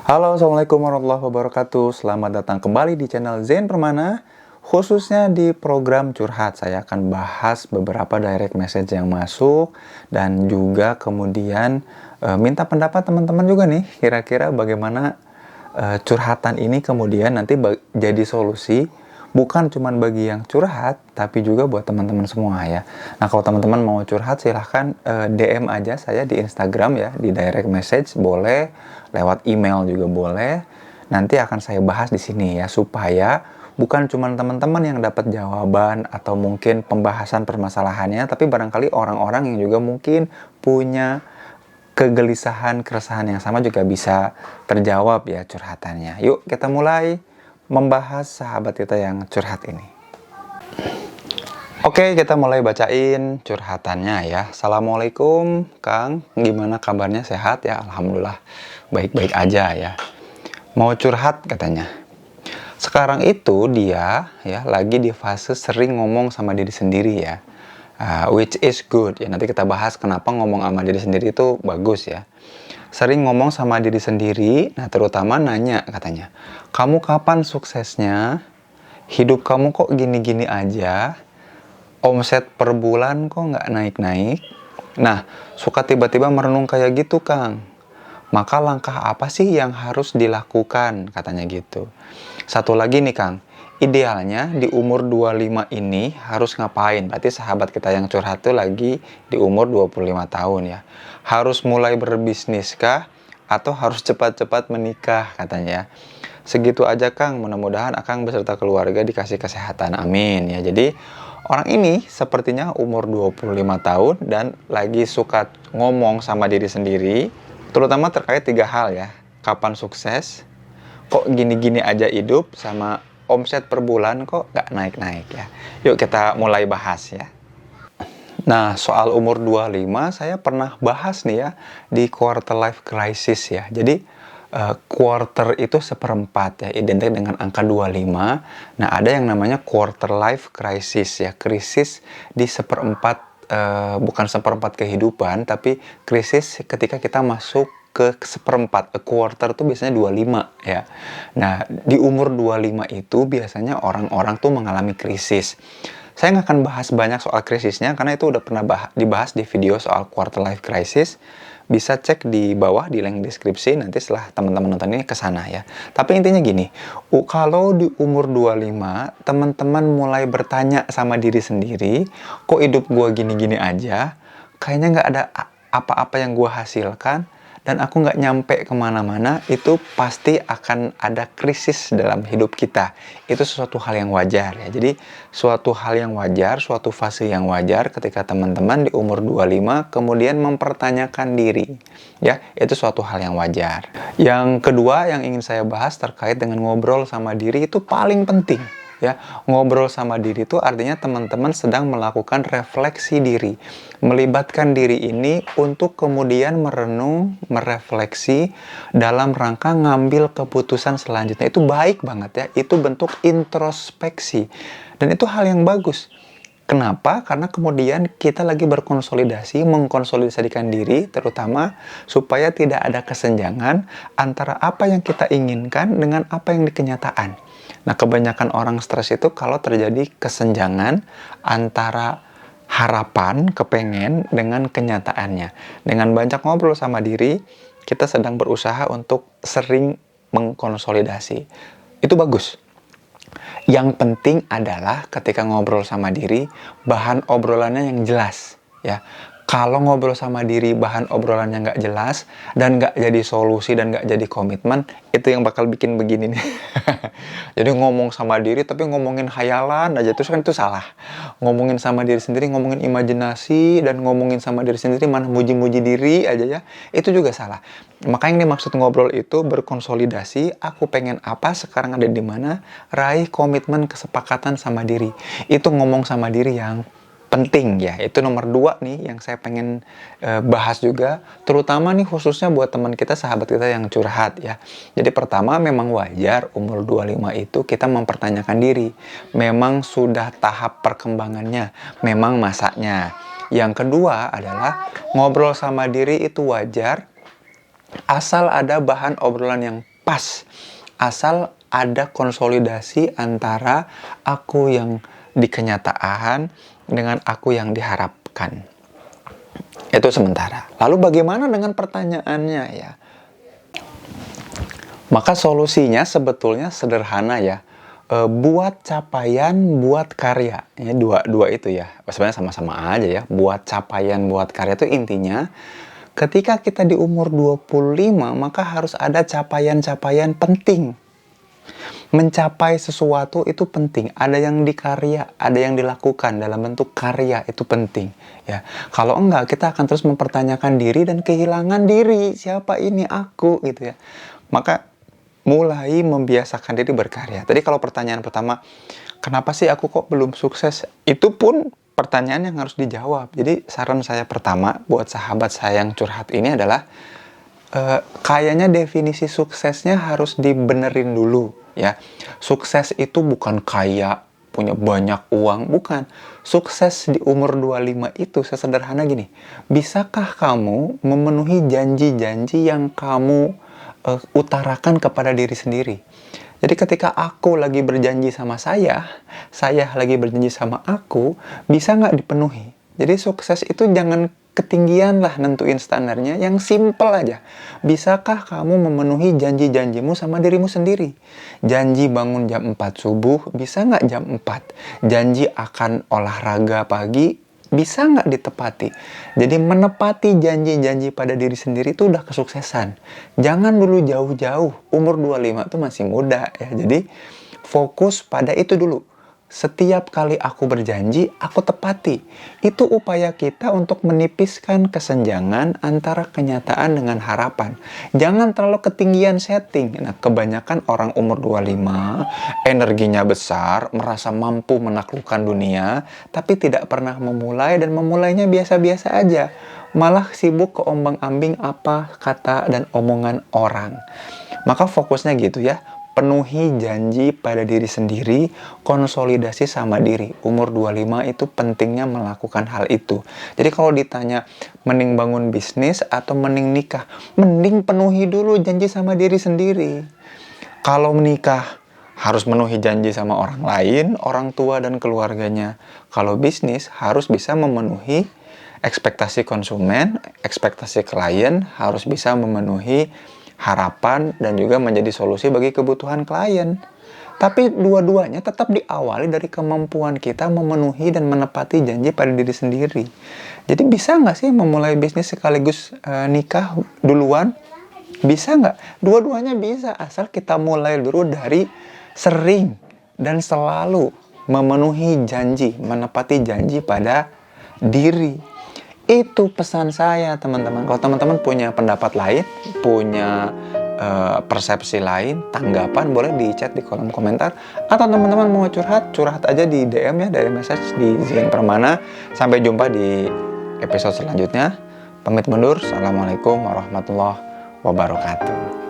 Halo, Assalamualaikum warahmatullahi wabarakatuh. Selamat datang kembali di channel Zain Permana. Khususnya di program curhat, saya akan bahas beberapa direct message yang masuk dan juga kemudian minta pendapat teman-teman juga nih. Kira-kira bagaimana curhatan ini kemudian nanti jadi solusi, bukan cuma bagi yang curhat, tapi juga buat teman-teman semua ya. Nah, kalau teman-teman mau curhat, silahkan DM aja saya di Instagram ya, di direct message boleh, lewat email juga boleh. Nanti akan saya bahas di sini ya, supaya bukan cuma teman-teman yang dapat jawaban atau mungkin pembahasan permasalahannya, tapi barangkali orang-orang yang juga mungkin punya kegelisahan, keresahan yang sama juga bisa terjawab ya curhatannya. Yuk kita mulai membahas sahabat kita yang curhat ini. Oke, kita mulai bacain curhatannya ya. Assalamualaikum Kang, gimana kabarnya, sehat ya? Alhamdulillah baik-baik aja ya. Mau curhat katanya. Sekarang itu dia ya lagi di fase sering ngomong sama diri sendiri ya. Which is good ya, nanti kita bahas kenapa ngomong sama diri sendiri itu bagus ya. Sering ngomong sama diri sendiri, nah terutama nanya katanya, kamu kapan suksesnya? Hidup kamu kok gini-gini aja? Omset per bulan kok nggak naik-naik? Nah, suka tiba-tiba merenung kayak gitu Kang. Maka langkah apa sih yang harus dilakukan? Katanya gitu. Satu lagi nih Kang, idealnya di umur 25 ini harus ngapain? Berarti sahabat kita yang curhat tuh lagi di umur 25 tahun ya. Harus mulai berbisnis kah? Atau harus cepat-cepat menikah katanya. Segitu aja Kang, mudah-mudahan Akang beserta keluarga dikasih kesehatan, amin ya. Jadi orang ini sepertinya umur 25 tahun dan lagi suka ngomong sama diri sendiri, terutama terkait 3 hal ya. Kapan sukses, kok gini-gini aja hidup, sama omset per bulan kok nggak naik-naik ya. Yuk kita mulai bahas ya. Nah, soal umur 25 saya pernah bahas nih ya di quarter life crisis ya. Jadi quarter itu seperempat ya, identik dengan angka 25. Nah, ada yang namanya quarter life crisis ya, krisis di seperempat, bukan seperempat kehidupan, tapi krisis ketika kita masuk ke seperempat. A quarter tuh biasanya 25 ya. Nah, di umur 25 itu biasanya orang-orang tuh mengalami krisis. Saya nggak akan bahas banyak soal krisisnya karena itu udah pernah dibahas di video soal quarter life crisis. Bisa cek di bawah di link deskripsi nanti setelah teman-teman nonton ini ke sana ya. Tapi intinya gini, kalau di umur 25 teman-teman mulai bertanya sama diri sendiri, kok hidup gua gini-gini aja, kayaknya nggak ada apa-apa yang gua hasilkan, dan aku nggak nyampe kemana-mana, itu pasti akan ada krisis dalam hidup kita. Itu sesuatu hal yang wajar ya. Jadi suatu hal yang wajar, suatu fase yang wajar ketika teman-teman di umur 25 kemudian mempertanyakan diri. Ya, itu suatu hal yang wajar. Yang kedua yang ingin saya bahas terkait dengan ngobrol sama diri itu paling penting. Ya, ngobrol sama diri itu artinya teman-teman sedang melakukan refleksi diri, melibatkan diri ini untuk kemudian merenung, merefleksi dalam rangka ngambil keputusan selanjutnya. Itu baik banget ya, itu bentuk introspeksi dan itu hal yang bagus. Kenapa? Karena kemudian kita lagi berkonsolidasi, mengkonsolidasikan diri, terutama supaya tidak ada kesenjangan antara apa yang kita inginkan dengan apa yang di kenyataan. Nah, kebanyakan orang stres itu kalau terjadi kesenjangan antara harapan, kepengen, dengan kenyataannya. Dengan banyak ngobrol sama diri, kita sedang berusaha untuk sering mengkonsolidasi. Itu bagus. Yang penting adalah ketika ngobrol sama diri, bahan obrolannya yang jelas ya. Kalau ngobrol sama diri bahan obrolannya nggak jelas dan nggak jadi solusi dan nggak jadi komitmen, itu yang bakal bikin begini nih. Jadi ngomong sama diri tapi ngomongin khayalan aja, terus kan itu salah. Ngomongin sama diri sendiri, ngomongin imajinasi, dan ngomongin sama diri sendiri mana muji-muji diri aja ya, itu juga salah. Makanya yang dimaksud ngobrol itu berkonsolidasi, aku pengen apa, sekarang ada di mana, raih komitmen kesepakatan sama diri. Itu ngomong sama diri yang penting ya. Itu nomor 2 nih yang saya pengen bahas juga, terutama nih khususnya buat teman kita, sahabat kita yang curhat ya. Jadi pertama, memang wajar umur 25 itu kita mempertanyakan diri. Memang sudah tahap perkembangannya, memang masanya. Yang kedua adalah ngobrol sama diri itu wajar asal ada bahan obrolan yang pas. Asal ada konsolidasi antara aku yang di kenyataan dengan aku yang diharapkan. Itu sementara. Lalu bagaimana dengan pertanyaannya ya? Maka solusinya sebetulnya sederhana ya. Buat capaian, buat karya. Ya, dua itu ya. Sebenarnya sama-sama aja ya. Buat capaian, buat karya itu intinya ketika kita di umur 25, maka harus ada capaian-capaian penting. Mencapai sesuatu itu penting. Ada yang dikarya, ada yang dilakukan dalam bentuk karya, itu penting. Ya, kalau enggak kita akan terus mempertanyakan diri dan kehilangan diri. Siapa ini aku gitu ya. Maka mulai membiasakan diri berkarya. Tadi kalau pertanyaan pertama, kenapa sih aku kok belum sukses? Itu pun pertanyaan yang harus dijawab. Jadi saran saya pertama buat sahabat saya yang curhat ini adalah kayaknya definisi suksesnya harus dibenerin dulu ya. Sukses itu bukan kaya, punya banyak uang, bukan. Sukses di umur 25 itu sesederhana gini. Bisakah kamu memenuhi janji-janji yang kamu utarakan kepada diri sendiri? Jadi ketika aku lagi berjanji sama saya lagi berjanji sama aku, bisa nggak dipenuhi? Jadi sukses itu jangan ketinggian lah nentuin standarnya, yang simple aja. Bisakah kamu memenuhi janji-janjimu sama dirimu sendiri? Janji bangun jam 4 subuh, bisa nggak jam 4? Janji akan olahraga pagi, bisa nggak ditepati? Jadi menepati janji-janji pada diri sendiri itu udah kesuksesan. Jangan dulu jauh-jauh, umur 25 itu masih muda ya. Jadi fokus pada itu dulu. Setiap kali aku berjanji, aku tepati. Itu upaya kita untuk menipiskan kesenjangan antara kenyataan dengan harapan. Jangan terlalu ketinggian setting. Nah, kebanyakan orang umur 25, energinya besar, merasa mampu menaklukkan dunia, tapi tidak pernah memulai dan memulainya biasa-biasa aja. Malah sibuk keombang-ambing apa kata dan omongan orang. Maka fokusnya gitu ya. Penuhi janji pada diri sendiri, konsolidasi sama diri. Umur 25 itu pentingnya melakukan hal itu. Jadi kalau ditanya, mending bangun bisnis atau mending nikah? Mending penuhi dulu janji sama diri sendiri. Kalau menikah, harus memenuhi janji sama orang lain, orang tua dan keluarganya. Kalau bisnis, harus bisa memenuhi ekspektasi konsumen, ekspektasi klien, harus bisa memenuhi harapan dan juga menjadi solusi bagi kebutuhan klien. Tapi dua-duanya tetap diawali dari kemampuan kita memenuhi dan menepati janji pada diri sendiri. Jadi bisa nggak sih memulai bisnis sekaligus nikah duluan? Bisa nggak? Dua-duanya bisa, asal kita mulai dulu dari sering dan selalu memenuhi janji, menepati janji pada diri. Itu pesan saya teman-teman. Kalau teman-teman punya pendapat lain, punya persepsi lain, tanggapan, boleh di chat di kolom komentar. Atau teman-teman mau curhat aja di DM ya, dari message di Zian Permana. Sampai jumpa di episode selanjutnya. Pamit mundur. Assalamualaikum warahmatullahi wabarakatuh.